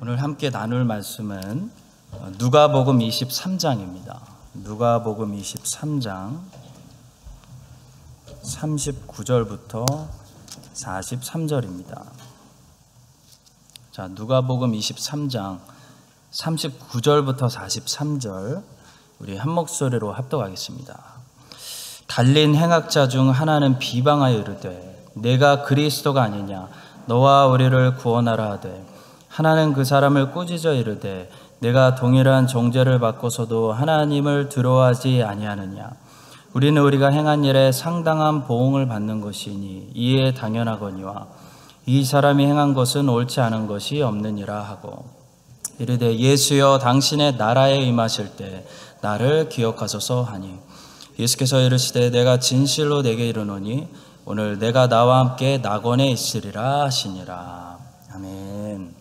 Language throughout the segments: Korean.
오늘 함께 나눌 말씀은 누가복음 23장입니다. 누가복음 23장 39절부터 43절입니다. 자, 누가복음 23장 39절부터 43절 우리 한 목소리로 합독하겠습니다. 달린 행악자 중 하나는 비방하여 이르되 내가 그리스도가 아니냐 너와 우리를 구원하라 하되 하나는 그 사람을 꾸짖어 이르되 내가 동일한 정죄를 받고서도 하나님을 두려워하지 아니하느냐 우리는 우리가 행한 일에 상당한 보응을 받는 것이니 이에 당연하거니와 이 사람이 행한 것은 옳지 않은 것이 없느니라 하고 이르되 예수여 당신의 나라에 임하실 때 나를 기억하소서 하니 예수께서 이르시되 내가 진실로 내게 이르노니 오늘 내가 나와 함께 낙원에 있으리라 하시니라. 아멘.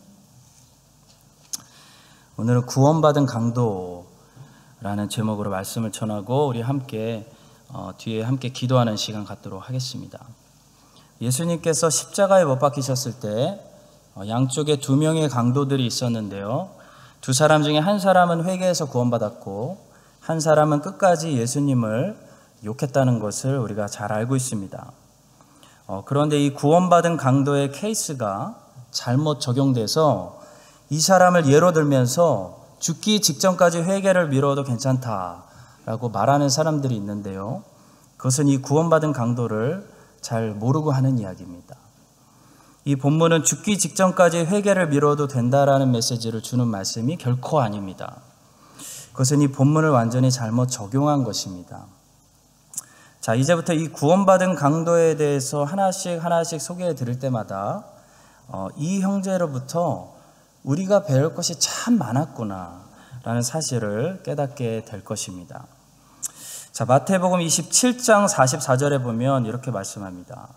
오늘은 구원받은 강도라는 제목으로 말씀을 전하고 우리 함께 뒤에 함께 기도하는 시간 갖도록 하겠습니다. 예수님께서 십자가에 못 박히셨을 때 양쪽에 두 명의 강도들이 있었는데요. 두 사람 중에 한 사람은 회개해서 구원받았고 한 사람은 끝까지 예수님을 욕했다는 것을 우리가 잘 알고 있습니다. 그런데 이 구원받은 강도의 케이스가 잘못 적용돼서 이 사람을 예로 들면서 죽기 직전까지 회개를 미뤄도 괜찮다라고 말하는 사람들이 있는데요. 그것은 이 구원받은 강도를 잘 모르고 하는 이야기입니다. 이 본문은 죽기 직전까지 회개를 미뤄도 된다라는 메시지를 주는 말씀이 결코 아닙니다. 그것은 이 본문을 완전히 잘못 적용한 것입니다. 자, 이제부터 이 구원받은 강도에 대해서 하나씩 소개해 드릴 때마다 이 형제로부터 우리가 배울 것이 참 많았구나 라는 사실을 깨닫게 될 것입니다. 자, 마태복음 27장 44절에 보면 이렇게 말씀합니다.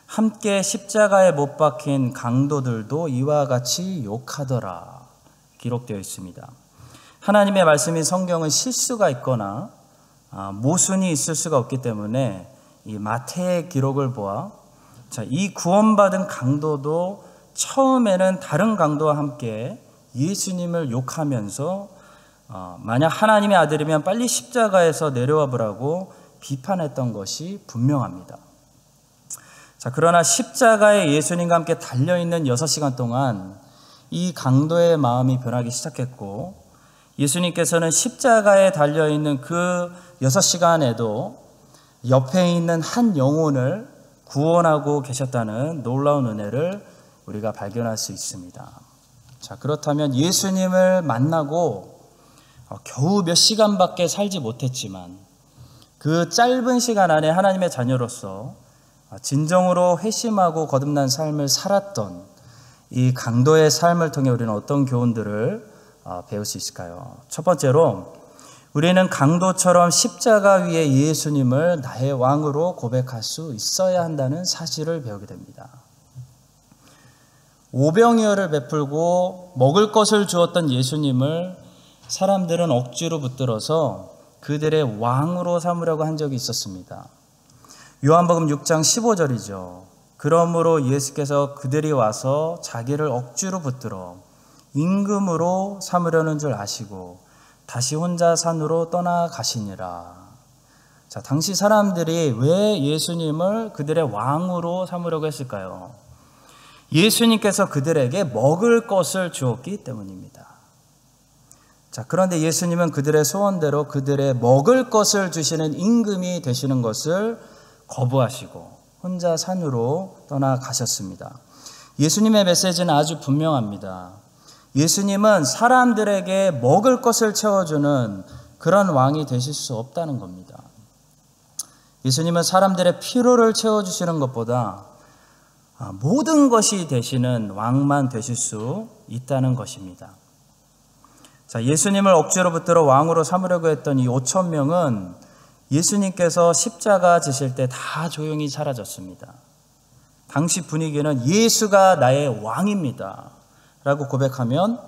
함께 십자가에 못 박힌 강도들도 이와 같이 욕하더라 기록되어 있습니다. 하나님의 말씀인 성경은 실수가 있거나 모순이 있을 수가 없기 때문에 이 마태의 기록을 보아 이 구원받은 강도도 처음에는 다른 강도와 함께 예수님을 욕하면서 만약 하나님의 아들이면 빨리 십자가에서 내려와 보라고 비판했던 것이 분명합니다. 자, 그러나 십자가에 예수님과 함께 달려있는 6시간 동안 이 강도의 마음이 변하기 시작했고 예수님께서는 십자가에 달려있는 그 6시간에도 옆에 있는 한 영혼을 구원하고 계셨다는 놀라운 은혜를 우리가 발견할 수 있습니다. 자, 그렇다면 예수님을 만나고 겨우 몇 시간밖에 살지 못했지만 그 짧은 시간 안에 하나님의 자녀로서 진정으로 회심하고 거듭난 삶을 살았던 이 강도의 삶을 통해 우리는 어떤 교훈들을 배울 수 있을까요? 첫 번째로 우리는 강도처럼 십자가 위에 예수님을 나의 왕으로 고백할 수 있어야 한다는 사실을 배우게 됩니다. 오병이어를 베풀고 먹을 것을 주었던 예수님을 사람들은 억지로 붙들어서 그들의 왕으로 삼으려고 한 적이 있었습니다. 요한복음 6장 15절이죠. 그러므로 예수께서 그들이 와서 자기를 억지로 붙들어 임금으로 삼으려는 줄 아시고 다시 혼자 산으로 떠나가시니라. 자, 당시 사람들이 왜 예수님을 그들의 왕으로 삼으려고 했을까요? 예수님께서 그들에게 먹을 것을 주었기 때문입니다. 자, 그런데 예수님은 그들의 소원대로 그들의 먹을 것을 주시는 임금이 되시는 것을 거부하시고 혼자 산으로 떠나가셨습니다. 예수님의 메시지는 아주 분명합니다. 예수님은 사람들에게 먹을 것을 채워주는 그런 왕이 되실 수 없다는 겁니다. 예수님은 사람들의 필요를 채워주시는 것보다 모든 것이 되시는 왕만 되실 수 있다는 것입니다. 자, 예수님을 억지로 붙들어 왕으로 삼으려고 했던 이 5천 명은 예수님께서 십자가 지실 때 다 조용히 사라졌습니다. 당시 분위기는 예수가 나의 왕입니다 라고 고백하면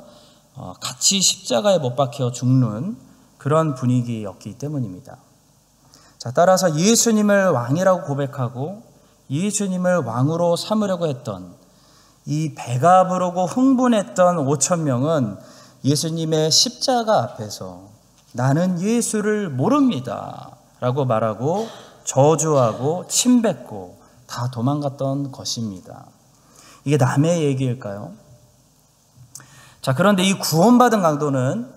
같이 십자가에 못 박혀 죽는 그런 분위기였기 때문입니다. 자, 따라서 예수님을 왕이라고 고백하고 예수님을 왕으로 삼으려고 했던 이 배가 부르고 흥분했던 5천 명은 예수님의 십자가 앞에서 나는 예수를 모릅니다 라고 말하고 저주하고 침뱉고 다 도망갔던 것입니다. 이게 남의 얘기일까요? 자, 그런데 이 구원받은 강도는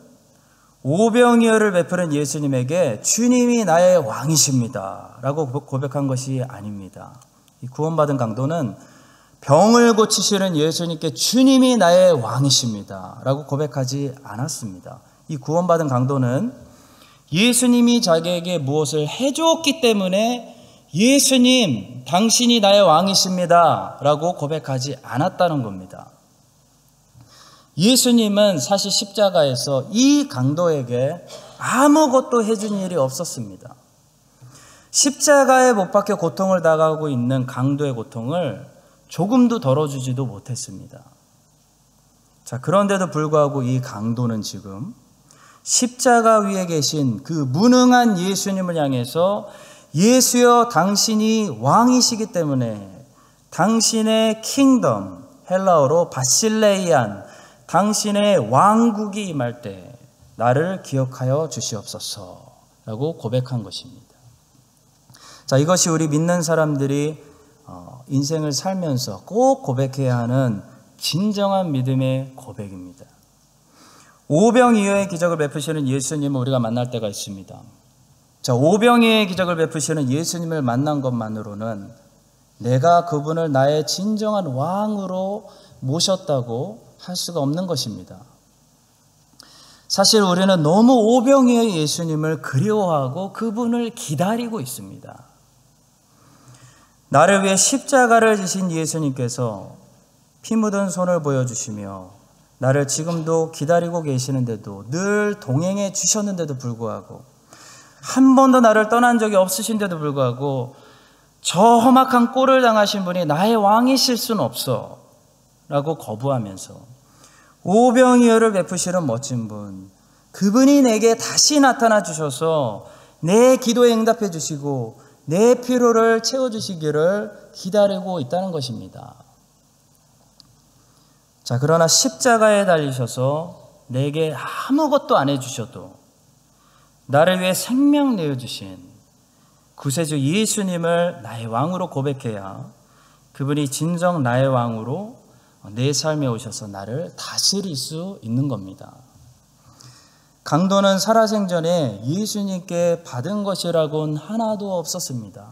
오병이어를 베푸는 예수님에게 주님이 나의 왕이십니다 라고 고백한 것이 아닙니다. 이 구원받은 강도는 병을 고치시는 예수님께 주님이 나의 왕이십니다 라고 고백하지 않았습니다. 이 구원받은 강도는 예수님이 자기에게 무엇을 해줬기 때문에 예수님 당신이 나의 왕이십니다 라고 고백하지 않았다는 겁니다. 예수님은 사실 십자가에서 이 강도에게 아무것도 해준 일이 없었습니다. 십자가에 못 박혀 고통을 당하고 있는 강도의 고통을 조금도 덜어주지도 못했습니다. 자, 그런데도 불구하고 이 강도는 지금 십자가 위에 계신 그 무능한 예수님을 향해서 예수여 당신이 왕이시기 때문에 당신의 킹덤, 헬라어로 바실레이안, 당신의 왕국이 임할 때 나를 기억하여 주시옵소서 라고 고백한 것입니다. 자, 이것이 우리 믿는 사람들이 인생을 살면서 꼭 고백해야 하는 진정한 믿음의 고백입니다. 오병이어의 기적을 베푸시는 예수님을 우리가 만날 때가 있습니다. 자, 오병이어의 기적을 베푸시는 예수님을 만난 것만으로는 내가 그분을 나의 진정한 왕으로 모셨다고 할 수가 없는 것입니다. 사실 우리는 너무 오병이어의 예수님을 그리워하고 그분을 기다리고 있습니다. 나를 위해 십자가를 지신 예수님께서 피 묻은 손을 보여주시며 나를 지금도 기다리고 계시는데도 늘 동행해 주셨는데도 불구하고 한 번도 나를 떠난 적이 없으신데도 불구하고 저 험악한 꼴을 당하신 분이 나의 왕이실 수는 없어 라고 거부하면서 오병이어를 베푸시는 멋진 분, 그분이 내게 다시 나타나 주셔서 내 기도에 응답해 주시고 내 필요를 채워주시기를 기다리고 있다는 것입니다. 자, 그러나 십자가에 달리셔서 내게 아무것도 안 해주셔도 나를 위해 생명 내어주신 구세주 예수님을 나의 왕으로 고백해야 그분이 진정 나의 왕으로 내 삶에 오셔서 나를 다스릴 수 있는 겁니다. 강도는 살아생전에 예수님께 받은 것이라고는 하나도 없었습니다.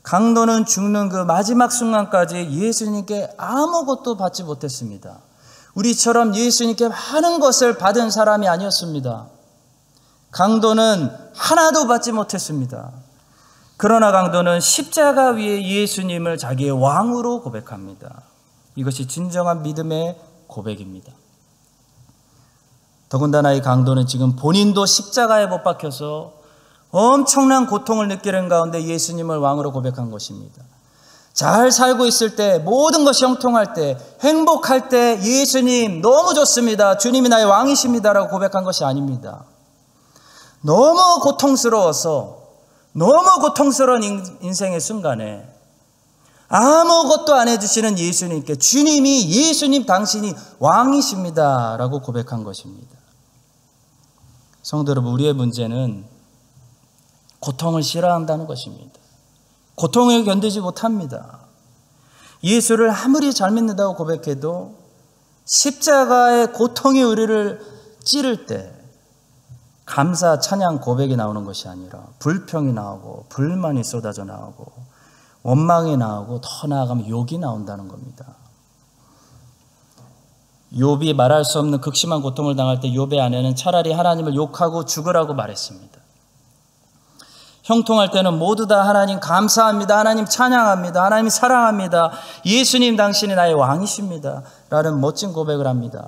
강도는 죽는 그 마지막 순간까지 예수님께 아무것도 받지 못했습니다. 우리처럼 예수님께 많은 것을 받은 사람이 아니었습니다. 강도는 하나도 받지 못했습니다. 그러나 강도는 십자가 위에 예수님을 자기의 왕으로 고백합니다. 이것이 진정한 믿음의 고백입니다. 더군다나 이 강도는 지금 본인도 십자가에 못 박혀서 엄청난 고통을 느끼는 가운데 예수님을 왕으로 고백한 것입니다. 잘 살고 있을 때, 모든 것이 형통할 때, 행복할 때 예수님 너무 좋습니다, 주님이 나의 왕이십니다라고 고백한 것이 아닙니다. 너무 고통스러워서, 너무 고통스러운 인생의 순간에 아무것도 안 해주시는 예수님께 주님이 예수님 당신이 왕이십니다 라고 고백한 것입니다. 성도 여러분, 우리의 문제는 고통을 싫어한다는 것입니다. 고통을 견디지 못합니다. 예수를 아무리 잘 믿는다고 고백해도 십자가의 고통이 우리를 찌를 때 감사 찬양 고백이 나오는 것이 아니라 불평이 나오고 불만이 쏟아져 나오고 원망이 나오고 더 나아가면 욕이 나온다는 겁니다. 욥이 말할 수 없는 극심한 고통을 당할 때 욥의 아내는 차라리 하나님을 욕하고 죽으라고 말했습니다. 형통할 때는 모두 다 하나님 감사합니다, 하나님 찬양합니다, 하나님 사랑합니다, 예수님 당신이 나의 왕이십니다 라는 멋진 고백을 합니다.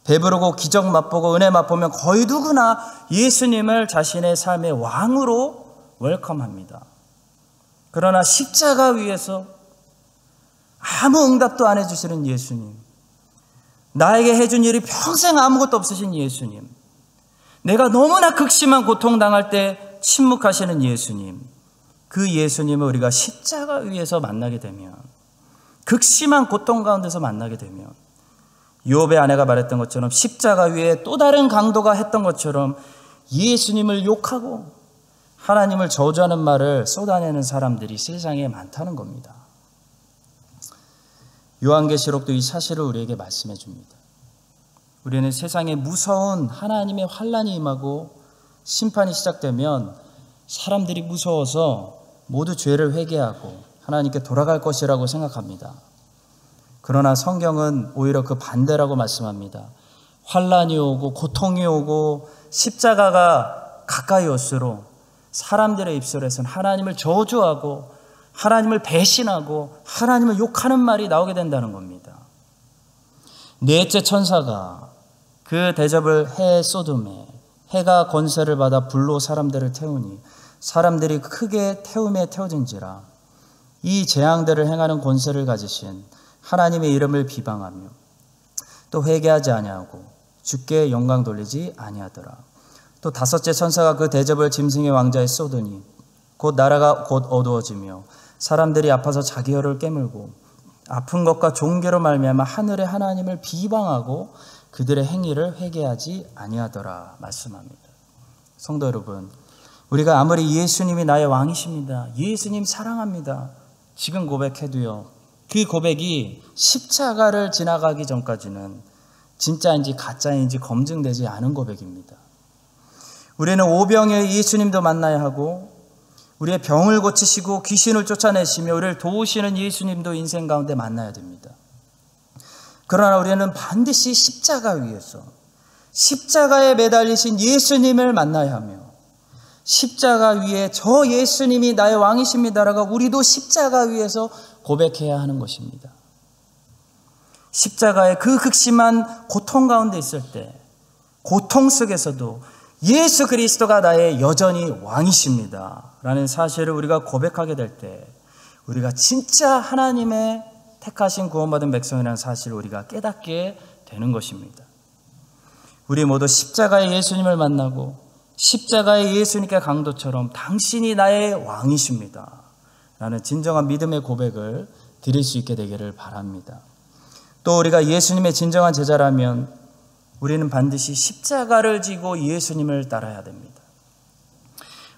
배부르고 기적 맛보고 은혜 맛보면 거의 누구나 예수님을 자신의 삶의 왕으로 웰컴합니다. 그러나 십자가 위에서 아무 응답도 안 해주시는 예수님, 나에게 해준 일이 평생 아무것도 없으신 예수님, 내가 너무나 극심한 고통당할 때 침묵하시는 예수님, 그 예수님을 우리가 십자가 위에서 만나게 되면 극심한 고통 가운데서 만나게 되면 욥의 아내가 말했던 것처럼 십자가 위에 또 다른 강도가 했던 것처럼 예수님을 욕하고 하나님을 저주하는 말을 쏟아내는 사람들이 세상에 많다는 겁니다. 요한계시록도 이 사실을 우리에게 말씀해 줍니다. 우리는 세상에 무서운 하나님의 환난이 임하고 심판이 시작되면 사람들이 무서워서 모두 죄를 회개하고 하나님께 돌아갈 것이라고 생각합니다. 그러나 성경은 오히려 그 반대라고 말씀합니다. 환난이 오고 고통이 오고 십자가가 가까이 올수록 사람들의 입술에서는 하나님을 저주하고 하나님을 배신하고 하나님을 욕하는 말이 나오게 된다는 겁니다. 넷째 천사가 그 대접을 해 소돔에 해가 권세를 받아 불로 사람들을 태우니 사람들이 크게 태움에 태워진지라. 이 재앙들을 행하는 권세를 가지신 하나님의 이름을 비방하며 또 회개하지 아니하고 주께 영광 돌리지 아니하더라. 또 다섯째 천사가 그 대접을 짐승의 왕자에 쏟으니 곧 나라가 곧 어두워지며 사람들이 아파서 자기 혀를 깨물고 아픈 것과 종괴로 말미암아 하늘의 하나님을 비방하고 그들의 행위를 회개하지 아니하더라 말씀합니다. 성도 여러분, 우리가 아무리 예수님이 나의 왕이십니다, 예수님 사랑합니다 지금 고백해도요, 그 고백이 십자가를 지나가기 전까지는 진짜인지 가짜인지 검증되지 않은 고백입니다. 우리는 오병이어 예수님도 만나야 하고 우리의 병을 고치시고 귀신을 쫓아내시며 우리를 도우시는 예수님도 인생 가운데 만나야 됩니다. 그러나 우리는 반드시 십자가 위에서 십자가에 매달리신 예수님을 만나야 하며 십자가 위에 저 예수님이 나의 왕이십니다라고 우리도 십자가 위에서 고백해야 하는 것입니다. 십자가의 그 극심한 고통 가운데 있을 때 고통 속에서도 예수 그리스도가 나의 여전히 왕이십니다 라는 사실을 우리가 고백하게 될 때 우리가 진짜 하나님의 택하신 구원받은 백성이라는 사실을 우리가 깨닫게 되는 것입니다. 우리 모두 십자가의 예수님을 만나고 십자가의 예수님께 강도처럼 당신이 나의 왕이십니다 라는 진정한 믿음의 고백을 드릴 수 있게 되기를 바랍니다. 또 우리가 예수님의 진정한 제자라면 우리는 반드시 십자가를 지고 예수님을 따라야 됩니다.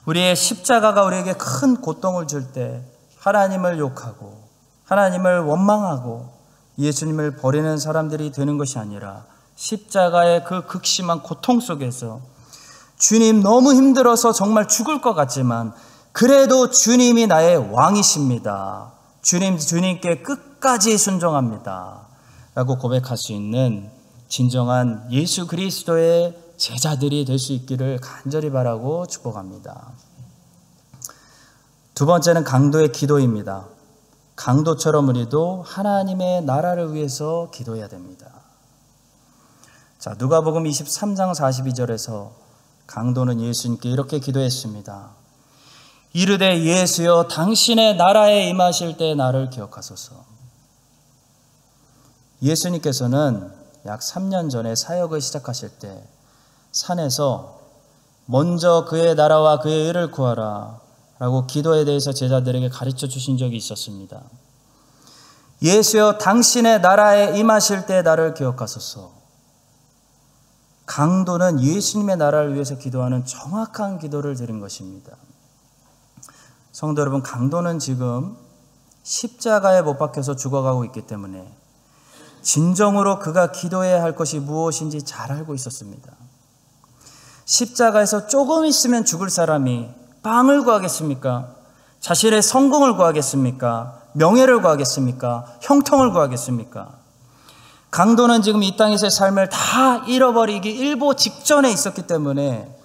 우리의 십자가가 우리에게 큰 고통을 줄 때 하나님을 욕하고 하나님을 원망하고 예수님을 버리는 사람들이 되는 것이 아니라 십자가의 그 극심한 고통 속에서 주님 너무 힘들어서 정말 죽을 것 같지만 그래도 주님이 나의 왕이십니다. 주님께 끝까지 순종합니다 라고 고백할 수 있는 진정한 예수 그리스도의 제자들이 될 수 있기를 간절히 바라고 축복합니다. 두 번째는 강도의 기도입니다. 강도처럼 우리도 하나님의 나라를 위해서 기도해야 됩니다. 자, 누가복음 23장 42절에서 강도는 예수님께 이렇게 기도했습니다. 이르되 예수여 당신의 나라에 임하실 때 나를 기억하소서. 예수님께서는 약 3년 전에 사역을 시작하실 때 산에서 먼저 그의 나라와 그의 의를 구하라 라고 기도에 대해서 제자들에게 가르쳐 주신 적이 있었습니다. 예수여 당신의 나라에 임하실 때 나를 기억하소서. 강도는 예수님의 나라를 위해서 기도하는 정확한 기도를 드린 것입니다. 성도 여러분, 강도는 지금 십자가에 못 박혀서 죽어가고 있기 때문에 진정으로 그가 기도해야 할 것이 무엇인지 잘 알고 있었습니다. 십자가에서 조금 있으면 죽을 사람이 빵을 구하겠습니까? 자신의 성공을 구하겠습니까? 명예를 구하겠습니까? 형통을 구하겠습니까? 강도는 지금 이 땅에서의 삶을 다 잃어버리기 일보 직전에 있었기 때문에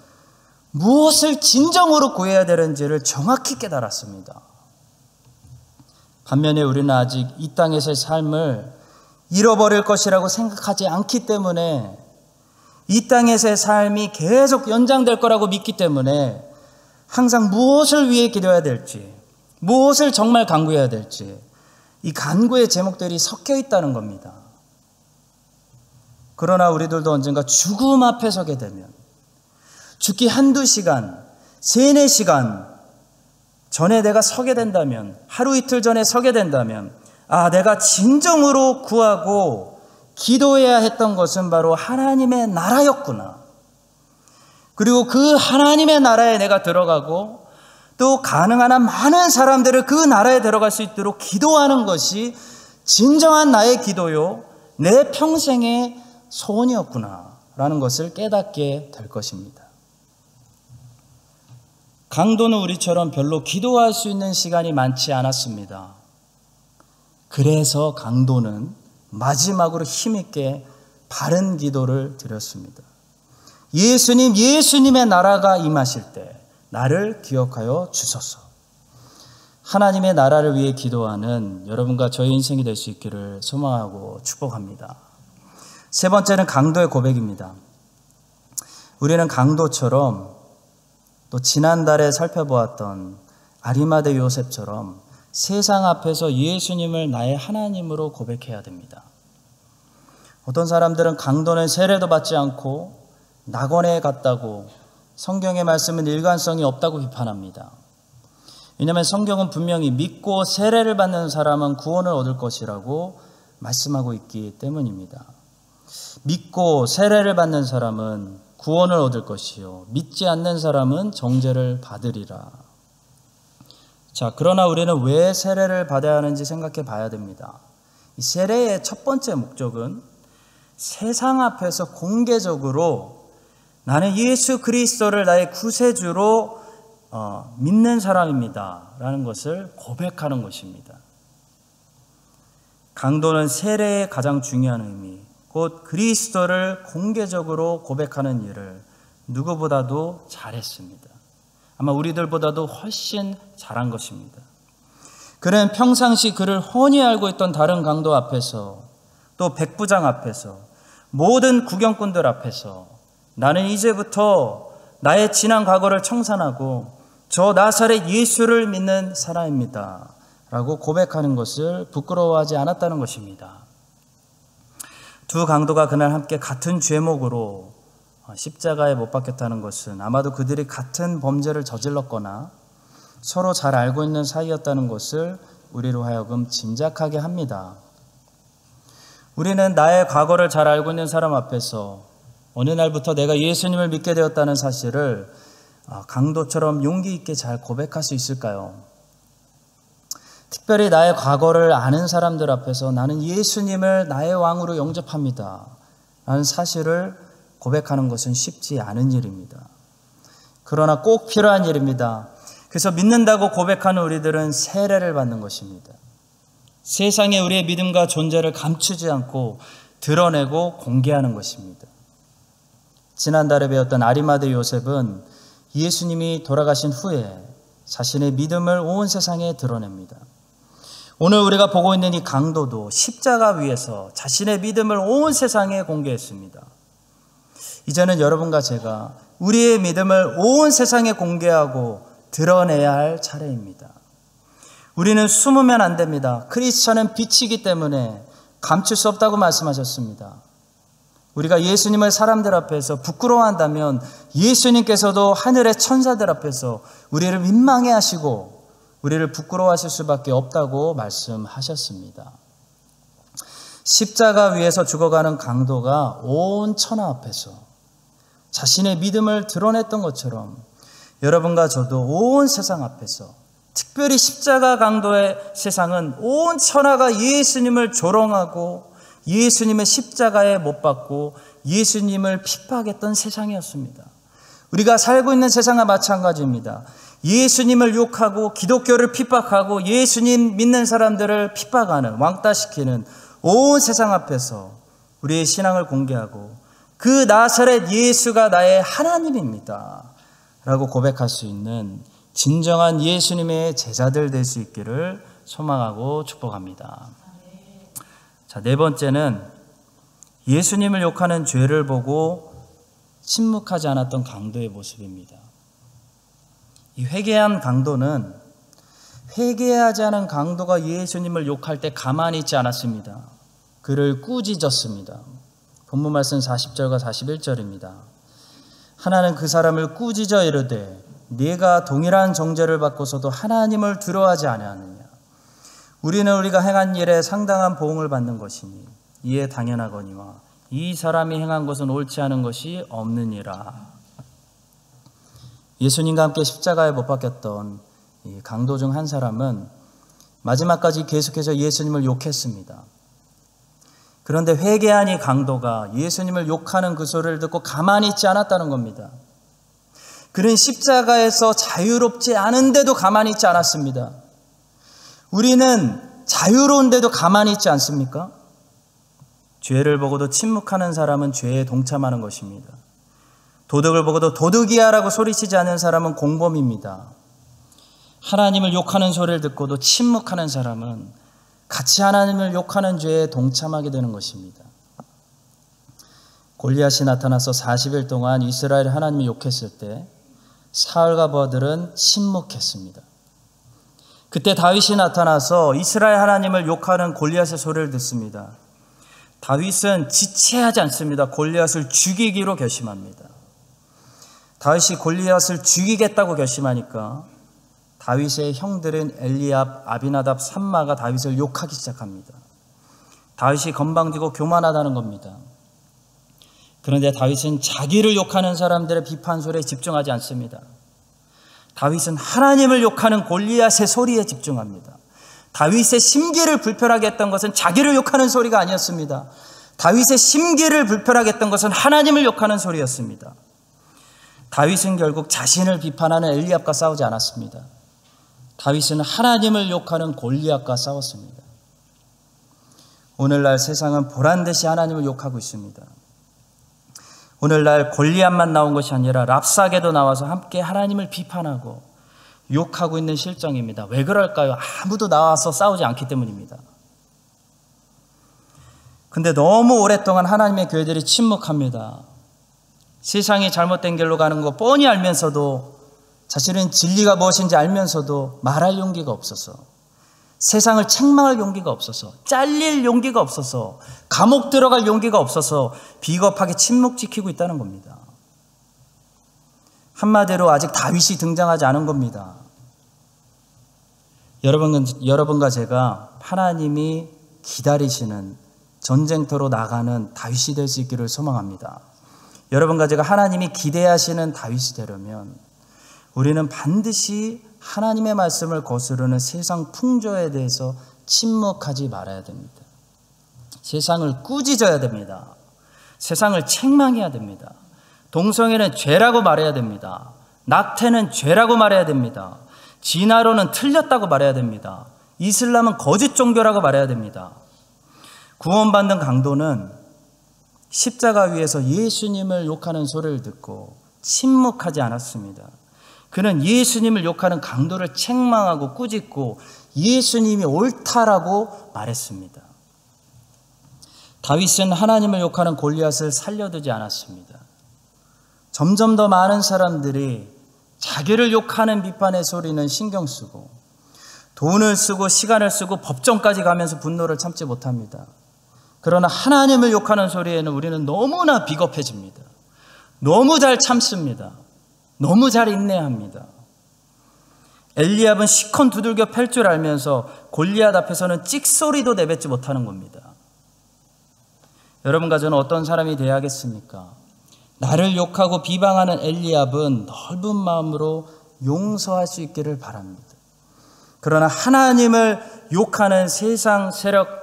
무엇을 진정으로 구해야 되는지를 정확히 깨달았습니다. 반면에 우리는 아직 이 땅에서의 삶을 잃어버릴 것이라고 생각하지 않기 때문에 이 땅에서의 삶이 계속 연장될 거라고 믿기 때문에 항상 무엇을 위해 기도해야 될지, 무엇을 정말 간구해야 될지 이 간구의 제목들이 섞여 있다는 겁니다. 그러나 우리들도 언젠가 죽음 앞에 서게 되면 죽기 한두 시간, 3-4시간 전에 내가 서게 된다면, 하루 이틀 전에 서게 된다면 내가 진정으로 구하고 기도해야 했던 것은 바로 하나님의 나라였구나. 그리고 그 하나님의 나라에 내가 들어가고 또 가능한 한 많은 사람들을 그 나라에 들어갈 수 있도록 기도하는 것이 진정한 나의 기도요, 내 평생의 소원이었구나 라는 것을 깨닫게 될 것입니다. 강도는 우리처럼 별로 기도할 수 있는 시간이 많지 않았습니다. 그래서 강도는 마지막으로 힘있게 바른 기도를 드렸습니다. 예수님, 예수님의 나라가 임하실 때 나를 기억하여 주소서. 하나님의 나라를 위해 기도하는 여러분과 저의 인생이 될 수 있기를 소망하고 축복합니다. 세 번째는 강도의 고백입니다. 우리는 강도처럼 또 지난달에 살펴보았던 아리마대 요셉처럼 세상 앞에서 예수님을 나의 하나님으로 고백해야 됩니다. 어떤 사람들은 강도는 세례도 받지 않고 낙원에 갔다고, 성경의 말씀은 일관성이 없다고 비판합니다. 왜냐하면 성경은 분명히 믿고 세례를 받는 사람은 구원을 얻을 것이라고 말씀하고 있기 때문입니다. 믿고 세례를 받는 사람은 구원을 얻을 것이요, 믿지 않는 사람은 정죄를 받으리라. 자, 그러나 우리는 왜 세례를 받아야 하는지 생각해 봐야 됩니다. 이 세례의 첫 번째 목적은 세상 앞에서 공개적으로 나는 예수 그리스도를 나의 구세주로 믿는 사람입니다 라는 것을 고백하는 것입니다. 강도는 세례의 가장 중요한 의미, 곧 그리스도를 공개적으로 고백하는 일을 누구보다도 잘했습니다. 아마 우리들보다도 훨씬 잘한 것입니다. 그는 평상시 그를 훤히 알고 있던 다른 강도 앞에서, 또 백부장 앞에서, 모든 구경꾼들 앞에서 나는 이제부터 나의 지난 과거를 청산하고 저 나사렛 예수를 믿는 사람입니다 라고 고백하는 것을 부끄러워하지 않았다는 것입니다. 두 강도가 그날 함께 같은 죄목으로 십자가에 못 박혔다는 것은 아마도 그들이 같은 범죄를 저질렀거나 서로 잘 알고 있는 사이였다는 것을 우리로 하여금 짐작하게 합니다. 우리는 나의 과거를 잘 알고 있는 사람 앞에서 어느 날부터 내가 예수님을 믿게 되었다는 사실을 강도처럼 용기 있게 잘 고백할 수 있을까요? 특별히 나의 과거를 아는 사람들 앞에서 나는 예수님을 나의 왕으로 영접합니다 라는 사실을 고백하는 것은 쉽지 않은 일입니다. 그러나 꼭 필요한 일입니다. 그래서 믿는다고 고백하는 우리들은 세례를 받는 것입니다. 세상에 우리의 믿음과 존재를 감추지 않고 드러내고 공개하는 것입니다. 지난달에 배웠던 아리마대 요셉은 예수님이 돌아가신 후에 자신의 믿음을 온 세상에 드러냅니다. 오늘 우리가 보고 있는 이 강도도 십자가 위에서 자신의 믿음을 온 세상에 공개했습니다. 이제는 여러분과 제가 우리의 믿음을 온 세상에 공개하고 드러내야 할 차례입니다. 우리는 숨으면 안 됩니다. 크리스천은 빛이기 때문에 감출 수 없다고 말씀하셨습니다. 우리가 예수님을 사람들 앞에서 부끄러워한다면 예수님께서도 하늘의 천사들 앞에서 우리를 민망해 하시고 우리를 부끄러워하실 수밖에 없다고 말씀하셨습니다. 십자가 위에서 죽어가는 강도가 온 천하 앞에서 자신의 믿음을 드러냈던 것처럼 여러분과 저도 온 세상 앞에서, 특별히 십자가 강도의 세상은 온 천하가 예수님을 조롱하고 예수님의 십자가에 못 박고 예수님을 핍박했던 세상이었습니다. 우리가 살고 있는 세상과 마찬가지입니다. 예수님을 욕하고 기독교를 핍박하고 예수님 믿는 사람들을 핍박하는, 왕따시키는 온 세상 앞에서 우리의 신앙을 공개하고 그 나사렛 예수가 나의 하나님입니다 라고 고백할 수 있는 진정한 예수님의 제자들 될 수 있기를 소망하고 축복합니다. 자, 네 번째는 예수님을 욕하는 죄를 보고 침묵하지 않았던 강도의 모습입니다. 이 회개한 강도는 회개하지 않은 강도가 예수님을 욕할 때 가만히 있지 않았습니다. 그를 꾸짖었습니다. 본문 말씀 40절과 41절입니다. 하나는 그 사람을 꾸짖어 이르되 네가 동일한 정죄를 받고서도 하나님을 두려워하지 아니하느냐. 우리는 우리가 행한 일에 상당한 보응을 받는 것이니 이에 당연하거니와 이 사람이 행한 것은 옳지 않은 것이 없느니라. 예수님과 함께 십자가에 못 박혔던 이 강도 중 한 사람은 마지막까지 계속해서 예수님을 욕했습니다. 그런데 회개한 이 강도가 예수님을 욕하는 그 소리를 듣고 가만히 있지 않았다는 겁니다. 그는 십자가에서 자유롭지 않은데도 가만히 있지 않았습니다. 우리는 자유로운데도 가만히 있지 않습니까? 죄를 보고도 침묵하는 사람은 죄에 동참하는 것입니다. 도덕을 보고도 도덕이야라고 소리치지 않는 사람은 공범입니다. 하나님을 욕하는 소리를 듣고도 침묵하는 사람은 같이 하나님을 욕하는 죄에 동참하게 되는 것입니다. 골리앗이 나타나서 40일 동안 이스라엘 하나님을 욕했을 때 사울과 버들은 침묵했습니다. 그때 다윗이 나타나서 이스라엘 하나님을 욕하는 골리앗의 소리를 듣습니다. 다윗은 지체하지 않습니다. 골리앗을 죽이기로 결심합니다. 다윗이 골리앗을 죽이겠다고 결심하니까 다윗의 형들인 엘리압, 아비나답, 삼마가 다윗을 욕하기 시작합니다. 다윗이 건방지고 교만하다는 겁니다. 그런데 다윗은 자기를 욕하는 사람들의 비판 소리에 집중하지 않습니다. 다윗은 하나님을 욕하는 골리앗의 소리에 집중합니다. 다윗의 심기를 불편하게 했던 것은 자기를 욕하는 소리가 아니었습니다. 다윗의 심기를 불편하게 했던 것은 하나님을 욕하는 소리였습니다. 다윗은 결국 자신을 비판하는 엘리압과 싸우지 않았습니다. 다윗은 하나님을 욕하는 골리앗과 싸웠습니다. 오늘날 세상은 보란듯이 하나님을 욕하고 있습니다. 오늘날 골리앗만 나온 것이 아니라 랍사게도 나와서 함께 하나님을 비판하고 욕하고 있는 실정입니다. 왜 그럴까요? 아무도 나와서 싸우지 않기 때문입니다. 근데 너무 오랫동안 하나님의 교회들이 침묵합니다. 세상이 잘못된 길로 가는 거 뻔히 알면서도, 자신은 진리가 무엇인지 알면서도 말할 용기가 없어서, 세상을 책망할 용기가 없어서, 잘릴 용기가 없어서, 감옥 들어갈 용기가 없어서 비겁하게 침묵 지키고 있다는 겁니다. 한마디로 아직 다윗이 등장하지 않은 겁니다. 여러분과 제가 하나님이 기다리시는 전쟁터로 나가는 다윗이 될 수 있기를 소망합니다. 여러분과 제가 하나님이 기대하시는 다윗이 되려면 우리는 반드시 하나님의 말씀을 거스르는 세상 풍조에 대해서 침묵하지 말아야 됩니다. 세상을 꾸짖어야 됩니다. 세상을 책망해야 됩니다. 동성애는 죄라고 말해야 됩니다. 낙태는 죄라고 말해야 됩니다. 진화론은 틀렸다고 말해야 됩니다. 이슬람은 거짓 종교라고 말해야 됩니다. 구원받는 강도는 십자가 위에서 예수님을 욕하는 소리를 듣고 침묵하지 않았습니다. 그는 예수님을 욕하는 강도를 책망하고 꾸짖고 예수님이 옳다라고 말했습니다. 다윗은 하나님을 욕하는 골리앗을 살려두지 않았습니다. 점점 더 많은 사람들이 자기를 욕하는 비판의 소리는 신경 쓰고 돈을 쓰고 시간을 쓰고 법정까지 가면서 분노를 참지 못합니다. 그러나 하나님을 욕하는 소리에는 우리는 너무나 비겁해집니다. 너무 잘 참습니다. 너무 잘 인내합니다. 엘리압은 시컨 두들겨 팰 줄 알면서 골리앗 앞에서는 찍소리도 내뱉지 못하는 겁니다. 여러분과 저는 어떤 사람이 되어야겠습니까? 나를 욕하고 비방하는 엘리압은 넓은 마음으로 용서할 수 있기를 바랍니다. 그러나 하나님을 욕하는 세상 세력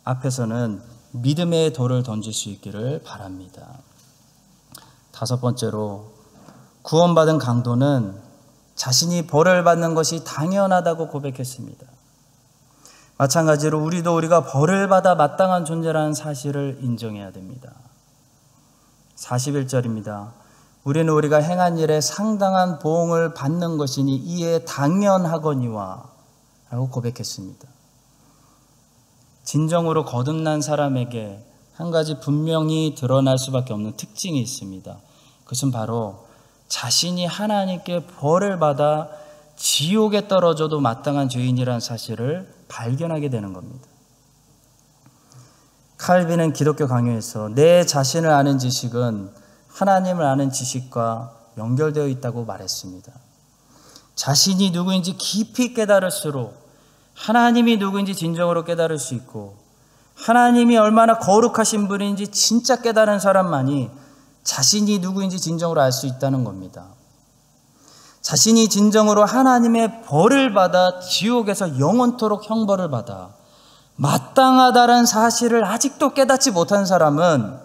앞에서는 믿음의 돌을 던질 수 있기를 바랍니다. 다섯 번째로, 구원받은 강도는 자신이 벌을 받는 것이 당연하다고 고백했습니다. 마찬가지로 우리가 벌을 받아 마땅한 존재라는 사실을 인정해야 됩니다. 41절입니다. 우리는 우리가 행한 일에 상당한 보응을 받는 것이니 이에 당연하거니와 라고 고백했습니다. 진정으로 거듭난 사람에게 한 가지 분명히 드러날 수밖에 없는 특징이 있습니다. 그것은 바로 자신이 하나님께 벌을 받아 지옥에 떨어져도 마땅한 죄인이라는 사실을 발견하게 되는 겁니다. 칼빈은 기독교 강요에서 내 자신을 아는 지식은 하나님을 아는 지식과 연결되어 있다고 말했습니다. 자신이 누구인지 깊이 깨달을수록 하나님이 누구인지 진정으로 깨달을 수 있고 하나님이 얼마나 거룩하신 분인지 진짜 깨달은 사람만이 자신이 누구인지 진정으로 알 수 있다는 겁니다. 자신이 진정으로 하나님의 벌을 받아 지옥에서 영원토록 형벌을 받아 마땅하다는 사실을 아직도 깨닫지 못한 사람은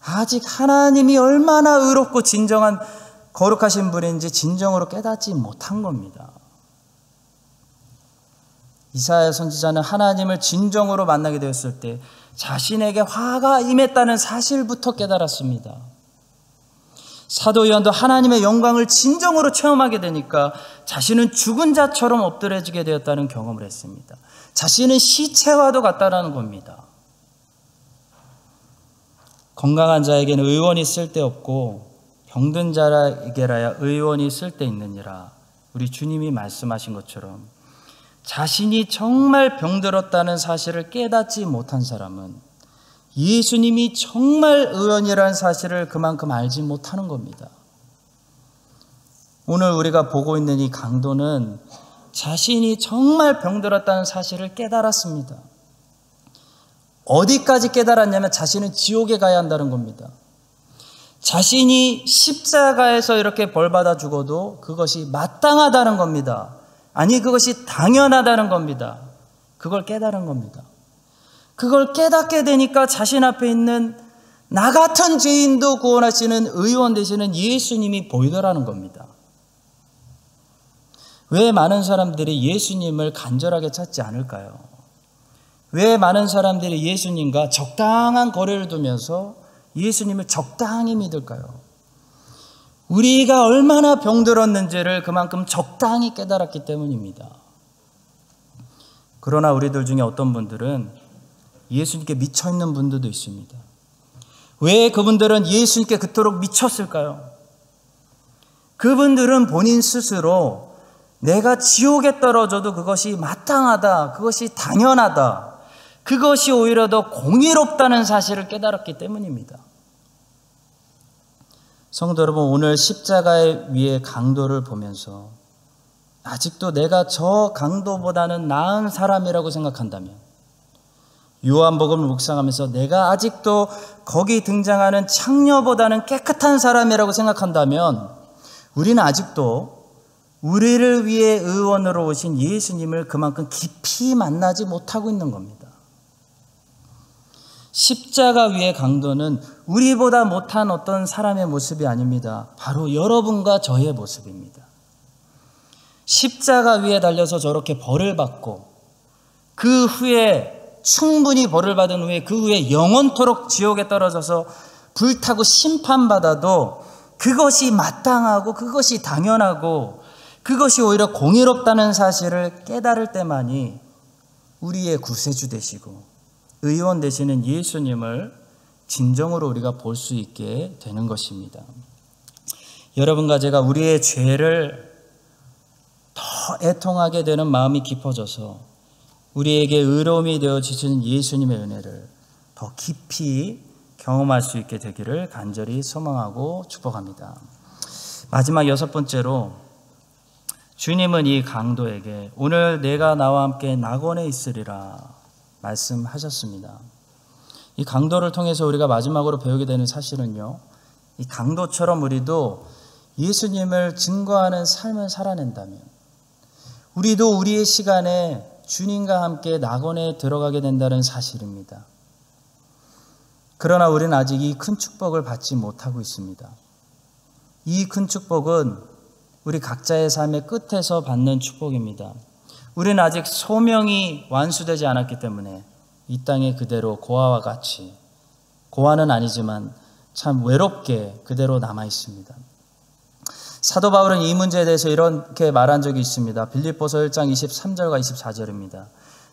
아직 하나님이 얼마나 의롭고 진정한 거룩하신 분인지 진정으로 깨닫지 못한 겁니다. 이사야 선지자는 하나님을 진정으로 만나게 되었을 때 자신에게 화가 임했다는 사실부터 깨달았습니다. 사도 요한도 하나님의 영광을 진정으로 체험하게 되니까 자신은 죽은 자처럼 엎드려지게 되었다는 경험을 했습니다. 자신은 시체와도 같다라는 겁니다. 건강한 자에게는 의원이 쓸데없고 병든 자에게라야 의원이 쓸데있느니라. 우리 주님이 말씀하신 것처럼 자신이 정말 병들었다는 사실을 깨닫지 못한 사람은 예수님이 정말 의원이라는 사실을 그만큼 알지 못하는 겁니다. 오늘 우리가 보고 있는 이 강도는 자신이 정말 병들었다는 사실을 깨달았습니다. 어디까지 깨달았냐면 자신은 지옥에 가야 한다는 겁니다. 자신이 십자가에서 이렇게 벌받아 죽어도 그것이 마땅하다는 겁니다. 아니, 그것이 당연하다는 겁니다. 그걸 깨달은 겁니다. 그걸 깨닫게 되니까 자신 앞에 있는 나 같은 죄인도 구원하시는 의원 되시는 예수님이 보이더라는 겁니다. 왜 많은 사람들이 예수님을 간절하게 찾지 않을까요? 왜 많은 사람들이 예수님과 적당한 거리를 두면서 예수님을 적당히 믿을까요? 우리가 얼마나 병들었는지를 그만큼 적당히 깨달았기 때문입니다. 그러나 우리들 중에 어떤 분들은 예수님께 미쳐있는 분들도 있습니다. 왜 그분들은 예수님께 그토록 미쳤을까요? 그분들은 본인 스스로 내가 지옥에 떨어져도 그것이 마땅하다, 그것이 당연하다, 그것이 오히려 더 공의롭다는 사실을 깨달았기 때문입니다. 성도 여러분, 오늘 십자가의 위의 강도를 보면서 아직도 내가 저 강도보다는 나은 사람이라고 생각한다면, 요한복음을 묵상하면서 내가 아직도 거기 등장하는 창녀보다는 깨끗한 사람이라고 생각한다면 우리는 아직도 우리를 위해 의원으로 오신 예수님을 그만큼 깊이 만나지 못하고 있는 겁니다. 십자가 위의 강도는 우리보다 못한 어떤 사람의 모습이 아닙니다. 바로 여러분과 저의 모습입니다. 십자가 위에 달려서 저렇게 벌을 받고 그 후에 충분히 벌을 받은 후에 그 후에 영원토록 지옥에 떨어져서 불타고 심판받아도 그것이 마땅하고 그것이 당연하고 그것이 오히려 공의롭다는 사실을 깨달을 때만이 우리의 구세주 되시고 의원 되시는 예수님을 진정으로 우리가 볼 수 있게 되는 것입니다. 여러분과 제가 우리의 죄를 더 애통하게 되는 마음이 깊어져서 우리에게 의로움이 되어주시는 예수님의 은혜를 더 깊이 경험할 수 있게 되기를 간절히 소망하고 축복합니다. 마지막 6번째로 주님은 이 강도에게 오늘 내가 나와 함께 낙원에 있으리라 말씀하셨습니다. 이 강도를 통해서 우리가 마지막으로 배우게 되는 사실은요, 이 강도처럼 우리도 예수님을 증거하는 삶을 살아낸다면 우리도 우리의 시간에 주님과 함께 낙원에 들어가게 된다는 사실입니다. 그러나 우리는 아직 이 큰 축복을 받지 못하고 있습니다. 이 큰 축복은 우리 각자의 삶의 끝에서 받는 축복입니다. 우리는 아직 소명이 완수되지 않았기 때문에 이 땅에 그대로 고아와 같이, 고아는 아니지만 참 외롭게 그대로 남아 있습니다. 사도 바울은 이 문제에 대해서 이렇게 말한 적이 있습니다. 빌립보서 1장 23절과 24절입니다.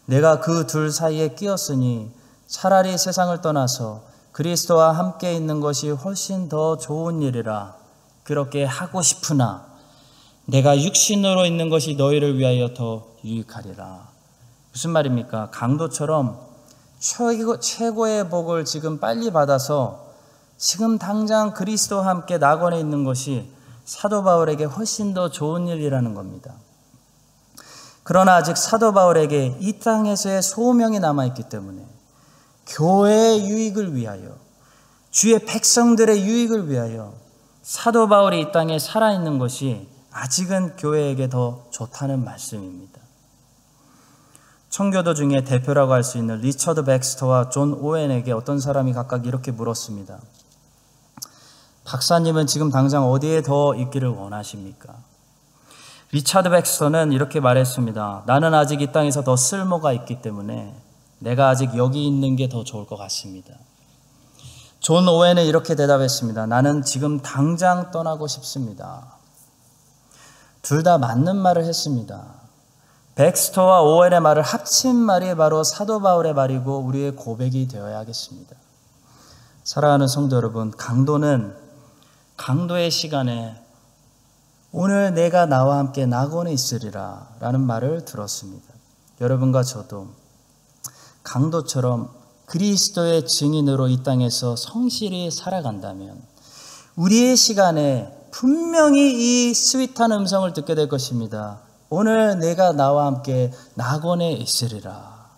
내가 그 둘 사이에 끼었으니 차라리 세상을 떠나서 그리스도와 함께 있는 것이 훨씬 더 좋은 일이라 그렇게 하고 싶으나 내가 육신으로 있는 것이 너희를 위하여 더 유익하리라. 무슨 말입니까? 강도처럼 최고의 복을 지금 빨리 받아서 지금 당장 그리스도와 함께 낙원에 있는 것이 사도 바울에게 훨씬 더 좋은 일이라는 겁니다. 그러나 아직 사도 바울에게 이 땅에서의 소명이 남아있기 때문에 교회의 유익을 위하여, 주의 백성들의 유익을 위하여 사도 바울이 이 땅에 살아있는 것이 아직은 교회에게 더 좋다는 말씀입니다. 청교도 중에 대표라고 할 수 있는 리처드 백스터와 존 오웬에게 어떤 사람이 각각 이렇게 물었습니다. 박사님은 지금 당장 어디에 더 있기를 원하십니까? 리처드 백스터는 이렇게 말했습니다. 나는 아직 이 땅에서 더 쓸모가 있기 때문에 내가 아직 여기 있는 게 더 좋을 것 같습니다. 존 오웬은 이렇게 대답했습니다. 나는 지금 당장 떠나고 싶습니다. 둘 다 맞는 말을 했습니다. 백스터와 오웬의 말을 합친 말이 바로 사도 바울의 말이고 우리의 고백이 되어야 하겠습니다. 사랑하는 성도 여러분, 강도는 강도의 시간에 오늘 내가 나와 함께 낙원에 있으리라 라는 말을 들었습니다. 여러분과 저도 강도처럼 그리스도의 증인으로 이 땅에서 성실히 살아간다면 우리의 시간에 분명히 이 스윗한 음성을 듣게 될 것입니다. 오늘 내가 나와 함께 낙원에 있으리라.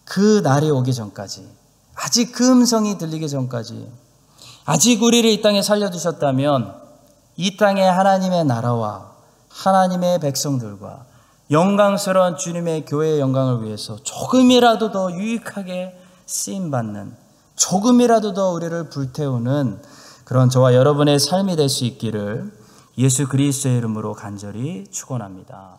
그 날이 오기 전까지, 아직 그 음성이 들리기 전까지, 아직 우리를 이 땅에 살려두셨다면 이 땅에 하나님의 나라와 하나님의 백성들과 영광스러운 주님의 교회의 영광을 위해서 조금이라도 더 유익하게 쓰임받는, 조금이라도 더 우리를 불태우는 그런 저와 여러분의 삶이 될 수 있기를 예수 그리스도의 이름으로 간절히 축원합니다.